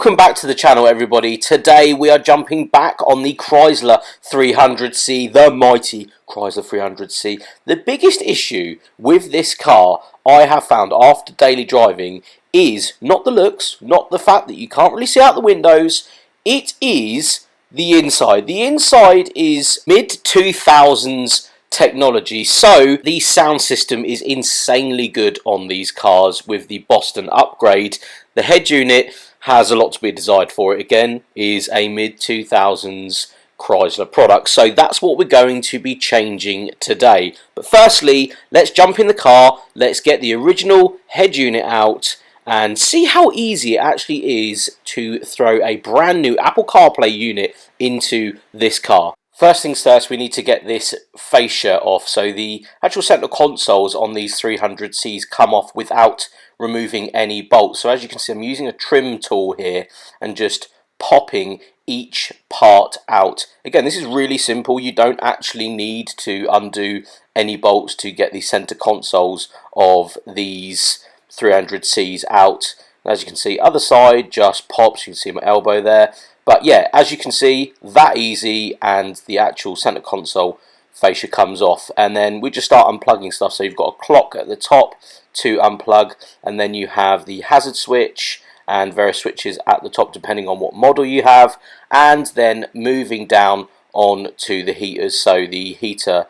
Welcome back to the channel, everybody. Today we are jumping back on the Chrysler 300C, the mighty Chrysler 300C. The biggest issue with this car I have found after daily driving is not the looks, not the fact that you can't really see out the windows, it is the inside. The inside is mid-2000s technology, so the sound system is insanely good on these cars with the Boston upgrade. The head unit has a lot to be desired for it. Again, is a mid-2000s Chrysler product, so that's what we're going to be changing today. But firstly, let's jump in the car, let's get the original head unit out and see how easy it actually is to throw a brand new Apple CarPlay unit into this car. First things first, we need to get this fascia off. So the actual center consoles on these 300Cs come off without removing any bolts. So as you can see, I'm using a trim tool here and just popping each part out. Again, this is really simple. You don't actually need to undo any bolts to get the center consoles of these 300Cs out. As you can see, other side just pops. You can see my elbow there. But yeah, as you can see, that easy, and the actual center console fascia comes off, and then we just start unplugging stuff. So you've got a clock at the top to unplug, and then you have the hazard switch and various switches at the top depending on what model you have, and then moving down on to the heaters. So the heater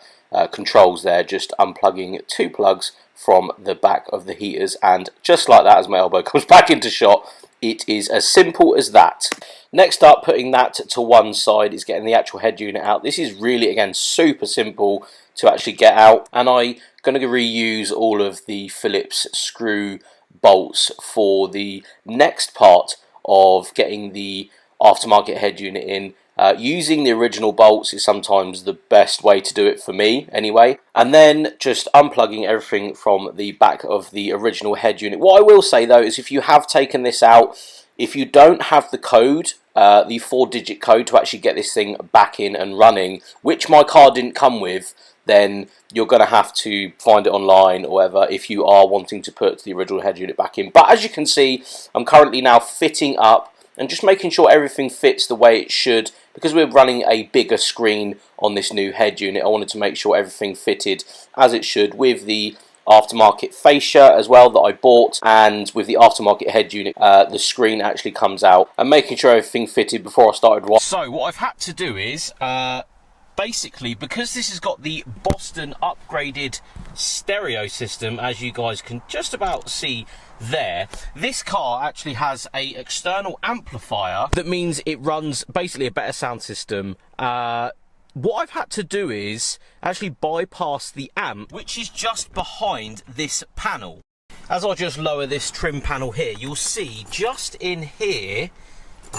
controls there, just unplugging two plugs from the back of the heaters, and just like that, as my elbow comes back into shot, it is as simple as that. Next up, putting that to one side is getting the actual head unit out. This is really, again, super simple to actually get out, and I'm going to reuse all of the Phillips screw bolts for the next part of getting the aftermarket head unit in. Using the original bolts is sometimes the best way to do it for me anyway, and then just unplugging everything from the back of the original head unit. What I will say though is, if you have taken this out, if you don't have the code, the 4-digit code to actually get this thing back in and running, which my car didn't come with, then you're going to have to find it online or whatever if you are wanting to put the original head unit back in. But as you can see, I'm currently now fitting up and just making sure everything fits the way it should. Because we're running a bigger screen on this new head unit, I wanted to make sure everything fitted as it should, with the aftermarket fascia as well that I bought, and with the aftermarket head unit, the screen actually comes out, and making sure everything fitted before I started watching. So what I've had to do is, basically, because this has got the Boston upgraded stereo system, as you guys can just about see there, this car actually has a external amplifier that means it runs basically a better sound system. What I've had to do is actually bypass the amp, which is just behind this panel. As I just lower this trim panel here, you'll see just in here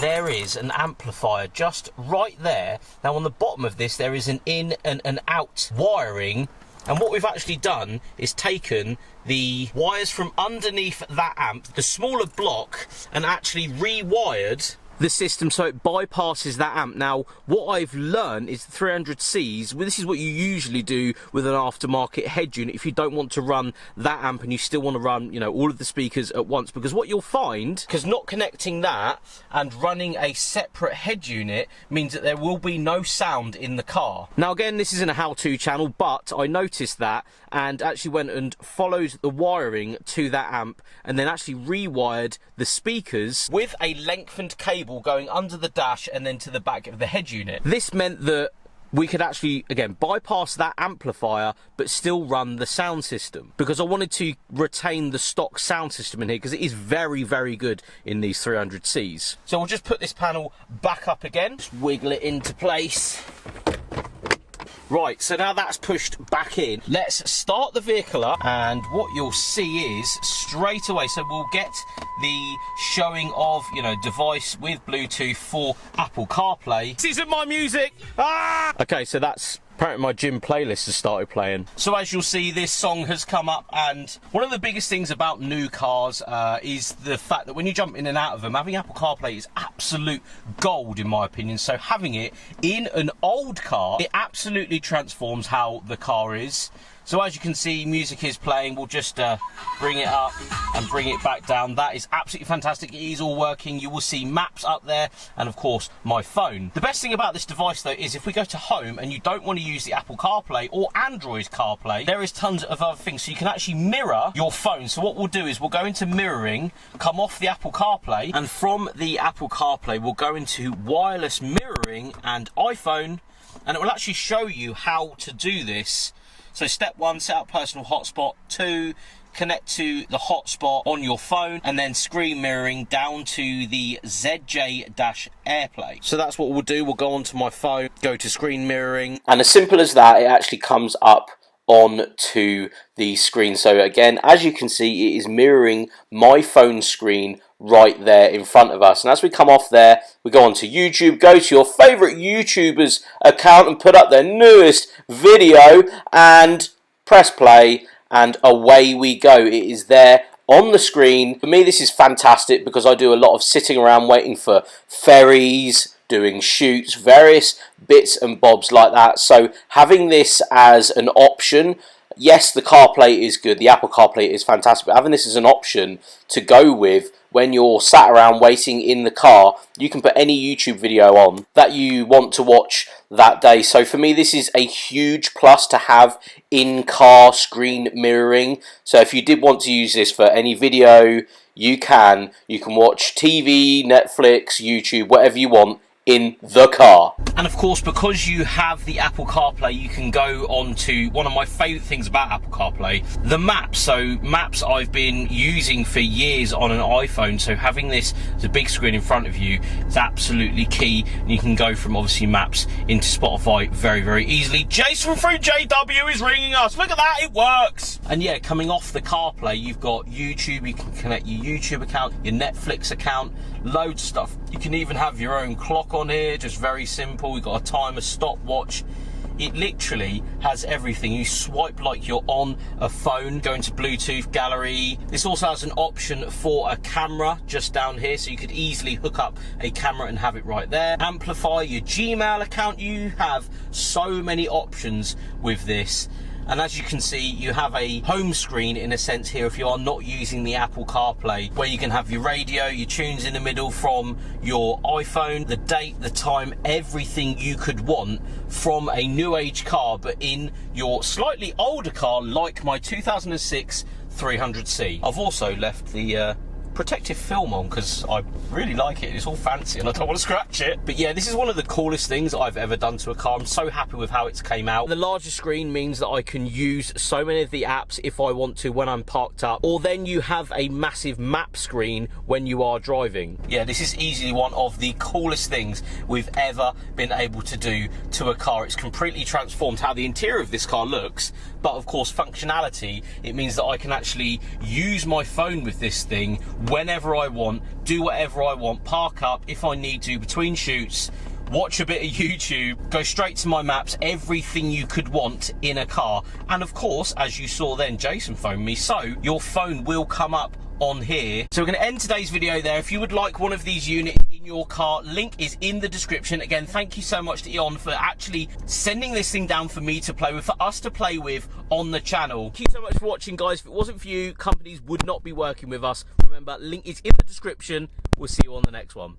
there is an amplifier just right there. Now on the bottom of this there is an in and an out wiring, and what we've actually done is taken the wires from underneath that amp, the smaller block, and actually rewired the system so it bypasses that amp. Now what I've learned is the 300Cs, well, this is what you usually do with an aftermarket head unit if you don't want to run that amp and you still want to run, you know, all of the speakers at once, because what you'll find, because not connecting that and running a separate head unit means that there will be no sound in the car. Now again, this isn't a how-to channel, but I noticed that and actually went and followed the wiring to that amp and then actually rewired the speakers with a lengthened cable going under the dash and then to the back of the head unit. This meant that we could actually, again, bypass that amplifier but still run the sound system, because I wanted to retain the stock sound system in here because it is very, very good in these 300Cs. So we'll just put this panel back up again, just wiggle it into place. Right, so now that's pushed back in, let's start the vehicle up, and what you'll see is straight away, so we'll get the showing of, you know, device with Bluetooth for Apple CarPlay. This isn't my music! Ah! Okay, so that's apparently my gym playlist has started playing. So as you'll see, this song has come up, and one of the biggest things about new cars is the fact that when you jump in and out of them, having Apple CarPlay is absolute gold in my opinion. So having it in an old car, it absolutely transforms how the car is. So as you can see, music is playing. We'll just bring it up and bring it back down. That is absolutely fantastic. It is all working. You will see maps up there and of course my phone. The best thing about this device though is if we go to home and you don't want to use the Apple CarPlay or Android CarPlay, there is tons of other things. So you can actually mirror your phone. So what we'll do is we'll go into mirroring, come off the Apple CarPlay, and from the Apple CarPlay we'll go into wireless mirroring and iPhone, and it will actually show you how to do this. So step 1, set up personal hotspot. 2, connect to the hotspot on your phone, and then screen mirroring down to the ZJ-AirPlay. So that's what we'll do. We'll go onto my phone, go to screen mirroring, and as simple as that, it actually comes up onto the screen. So again, as you can see, it is mirroring my phone screen right there in front of us. And as we come off there, we go onto YouTube, go to your favorite YouTuber's account and put up their newest video and press play, and away we go. It is there on the screen. For me, this is fantastic because I do a lot of sitting around waiting for ferries, doing shoots, various bits and bobs like that. So having this as an option, yes, the CarPlay is good, the Apple CarPlay is fantastic, but having this as an option to go with when you're sat around waiting in the car, you can put any YouTube video on that you want to watch that day. So for me, this is a huge plus to have in-car screen mirroring. So if you did want to use this for any video, you can watch TV, Netflix, YouTube, whatever you want in the car. And of course, because you have the Apple CarPlay, you can go on to one of my favourite things about Apple CarPlay, the maps. So maps I've been using for years on an iPhone, so having this as a big screen in front of you is absolutely key. And you can go from obviously maps into Spotify very, very easily. Jason from JW is ringing us. Look at that, it works. And yeah, coming off the CarPlay, you've got YouTube. You can connect your YouTube account, your Netflix account, loads of stuff. You can even have your own clock on here, just very simple. We've got a timer, stopwatch. It literally has everything. You swipe like you're on a phone, go into Bluetooth, gallery. This also has an option for a camera just down here, so you could easily hook up a camera and have it right there. Amplify your Gmail account. You have so many options with this. And as you can see, you have a home screen in a sense here if you are not using the Apple CarPlay, where you can have your radio, your tunes in the middle from your iPhone, the date, the time, everything you could want from a new age car, but in your slightly older car like my 2006 300C. I've also left the protective film on because I really like it. It's all fancy and I don't want to scratch it. But yeah, this is one of the coolest things I've ever done to a car. I'm so happy with how it's came out. The larger screen means that I can use so many of the apps if I want to when I'm parked up, or then you have a massive map screen when you are driving. Yeah, this is easily one of the coolest things we've ever been able to do to a car. It's completely transformed how the interior of this car looks, but of course functionality, it means that I can actually use my phone with this thing whenever I want, do whatever I want, park up if I need to between shoots, watch a bit of YouTube, go straight to my maps, everything you could want in a car. And of course, as you saw then, Jason phoned me, so your phone will come up on here. So we're going to end today's video there. If you would like one of these units in your car, link is in the description. Again, thank you so much to Eonon for actually sending this thing down for me to play with, for us to play with on the channel. Thank you so much for watching, guys. If it wasn't for you, companies would not be working with us. Remember, link is in the description. We'll see you on the next one.